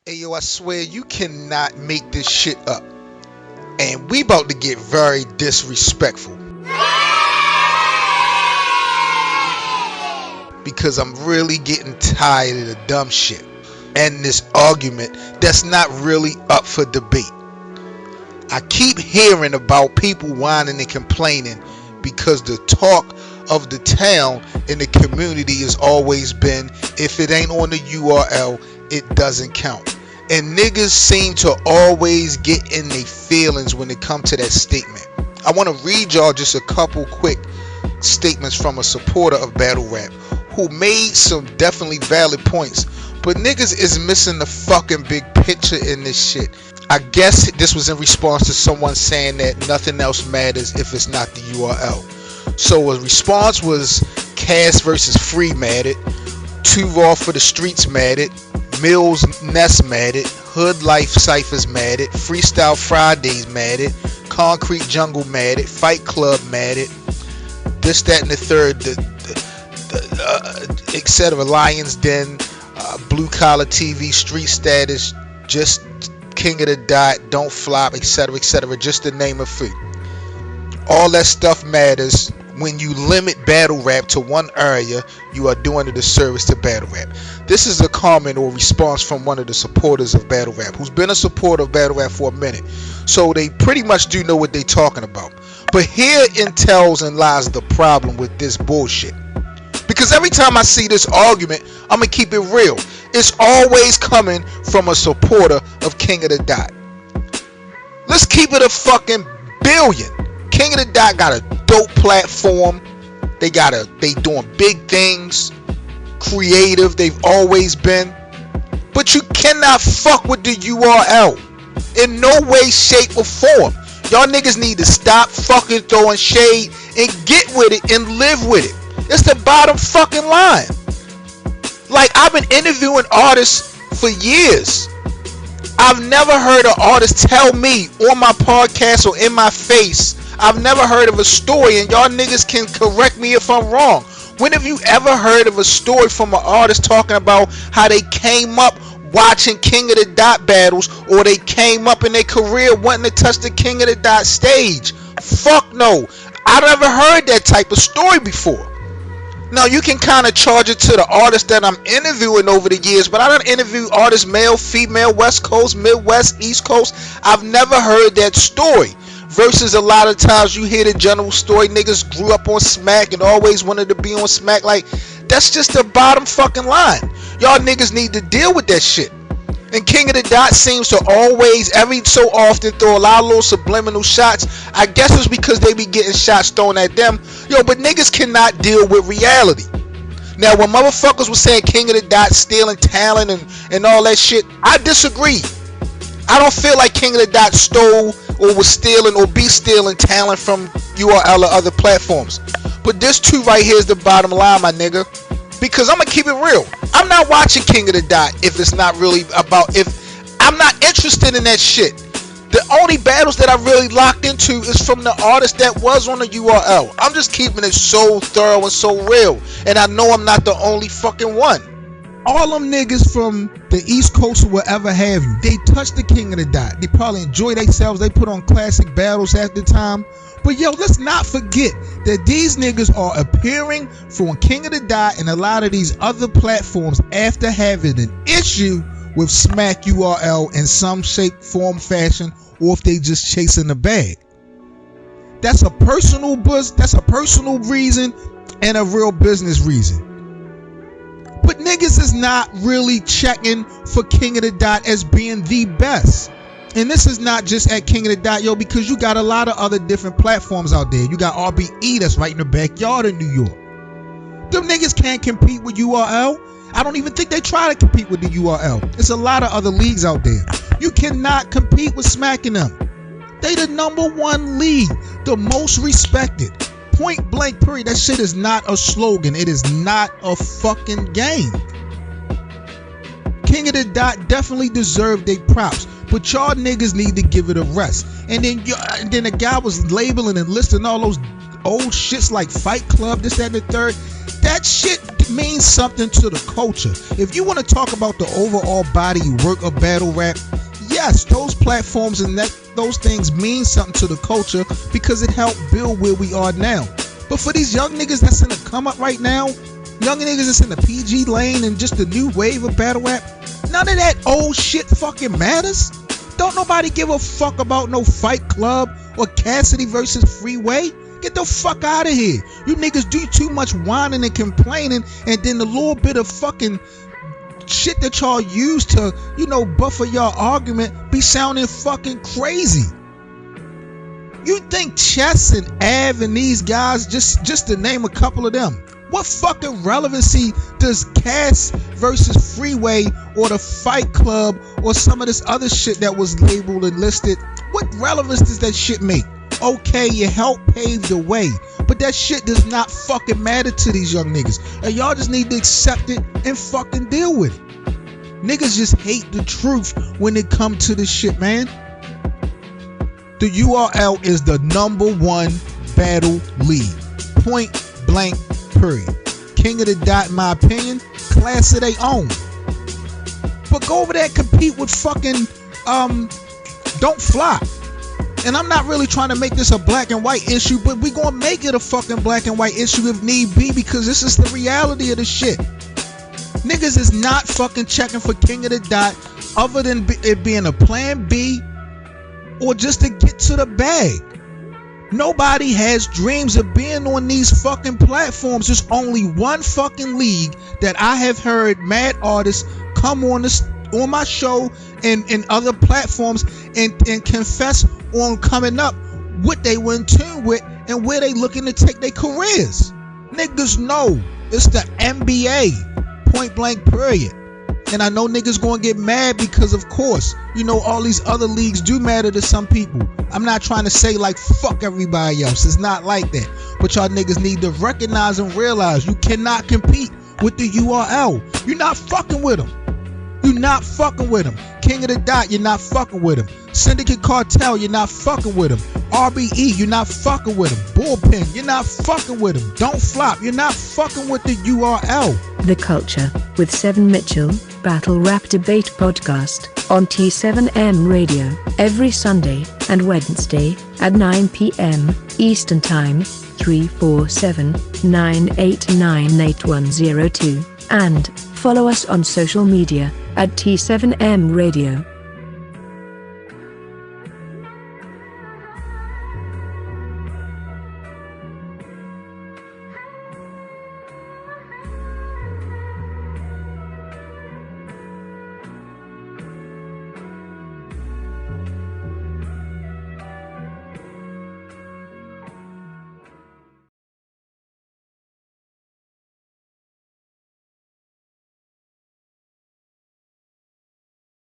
Hey yo, I swear you cannot make this shit up. And we about to get very disrespectful. Because I'm really getting tired of the dumb shit. And this argument that's not really up for debate. I keep hearing about people whining and complaining because the talk of the town in the community has always been, if it ain't on the URL, it doesn't count. And niggas seem to always get in their feelings when it comes to that statement. I want to read y'all just a couple quick statements from a supporter of battle rap who made some definitely valid points, but niggas is missing the fucking big picture in this shit. I guess this was in response to someone saying that nothing else matters if it's not the URL. So a response was Cass versus Free mattered, Too Raw for the Streets mattered, Mills Nest mattered, Hood Life Cyphers mattered, Freestyle Fridays mattered, Concrete Jungle mattered, Fight Club mattered, this, that, and the third, etc. Lions Den, Blue Collar TV, Street Status, Just King of the Dot, Don't Flop, etc., etc., just to name a few. All that stuff matters. When you limit battle rap to one area, you are doing a disservice to battle rap. This is a comment or response from one of the supporters of battle rap, who's been a supporter of battle rap for a minute. So they pretty much do know what they're talking about. But herein tells and lies the problem with this bullshit. Because every time I see this argument, I'm going to keep it real. It's always coming from a supporter of King of the Dot. Let's keep it a fucking billion. King of the Dot got a dope platform. They doing big things, creative. They've always been. But you cannot fuck with the URL in no way, shape, or form. Y'all niggas need to stop fucking throwing shade and get with it and live with it. It's the bottom fucking line. Like, I've been interviewing artists for years. I've never heard an artist tell me on my podcast or in my face, I've never heard of a story, and y'all niggas can correct me if I'm wrong. When have you ever heard of a story from an artist talking about how they came up watching King of the Dot battles, or they came up in their career wanting to touch the King of the Dot stage? Fuck no. I never heard that type of story before. Now, you can kind of charge it to the artists that I'm interviewing over the years, but I don't interview artists, male, female, West Coast, Midwest, East Coast. I've never heard that story. Versus a lot of times you hear the general story, niggas grew up on smack and always wanted to be on smack. Like, that's just the bottom fucking line. Y'all niggas need to deal with that shit. And King of the Dot seems to always, every so often, throw a lot of little subliminal shots. I guess it's because they be getting shots thrown at them. Yo, but niggas cannot deal with reality. Now, when motherfuckers was saying King of the Dot stealing talent and all that shit, I disagree. I don't feel like King of the Dot stole or was stealing or be stealing talent from URL or other platforms. But this too right here is the bottom line, my nigga. Because I'm going to keep it real. I'm not watching King of the Dot if it's not really about, if I'm not interested in that shit. The only battles that I really locked into is from the artist that was on the URL. I'm just keeping it so thorough and so real. And I know I'm not the only fucking one. All them niggas from the East Coast or whatever have you, they touch the King of the Dot. They probably enjoy themselves. They put on classic battles at the time. But yo, let's not forget that these niggas are appearing for King of the Dot and a lot of these other platforms after having an issue with Smack URL in some shape, form, fashion, or if they just chasing the bag. That's a personal reason and a real business reason. But niggas is not really checking for King of the Dot as being the best. And this is not just at King of the Dot, yo, because you got a lot of other different platforms out there. You got RBE that's right in the backyard in New York. Them niggas can't compete with URL. I don't even think they try to compete with the URL. There's a lot of other leagues out there. You cannot compete with smacking them. They the #1 league, the most respected. Point blank period. That shit is not a slogan. It is not a fucking game. King of the Dot definitely deserved their props, but y'all niggas need to give it a rest. And then the guy was labeling and listing all those old shits like Fight Club, this, that, and the third, that shit means something to the culture. If you want to talk about the overall body work of battle rap, yes, those platforms and those things mean something to the culture because it helped build where we are now. But for these young niggas that's in the come up right now, young niggas that's in the PG lane and just the new wave of battle rap, none of that old shit fucking matters. Don't nobody give a fuck about no Fight Club or Cassidy versus Freeway. Get the fuck out of here. You niggas do too much whining and complaining, and then the little bit of fucking shit that y'all use to, buffer y'all argument be sounding fucking crazy. You think Chess and Av and these guys, just to name a couple of them, what fucking relevancy does Cass versus Freeway or the Fight Club or some of this other shit that was labeled and listed, what relevance does that shit make? Okay, you helped pave the way, but that shit does not fucking matter to these young niggas, and y'all just need to accept it and fucking deal with it. Niggas just hate the truth when it comes to this shit, man. The URL is the #1 battle league. Point blank, period. King of the Dot, in my opinion, class of they own. But go over there and compete with fucking Don't Flop. And I'm not really trying to make this a black and white issue, but we gonna make it a fucking black and white issue if need be, because this is the reality of the shit. Niggas is not fucking checking for King of the Dot other than it being a plan B or just to get to the bag. Nobody has dreams of being on these fucking platforms. There's only one fucking league that I have heard mad artists come on my show and other platforms and confess on coming up what they were in tune with and where they looking to take their careers. Niggas know it's the NBA, point blank, period. And I know niggas gonna get mad because, of course, all these other leagues do matter to some people. I'm not trying to say like fuck everybody else. It's not like that. But y'all niggas need to recognize and realize you cannot compete with the URL. You're not fucking with them. You're not fucking with them. King of the Dot, you're not fucking with them. Syndicate Cartel, you're not fucking with them. RBE, you're not fucking with them. Bullpen, you're not fucking with them. Don't Flop, you're not fucking with the URL. The Culture, with Seven Mitchell, Battle Rap Debate Podcast, on T7M Radio, every Sunday and Wednesday at 9 p.m. Eastern Time, 347-989-8102, and follow us on social media at T7M Radio.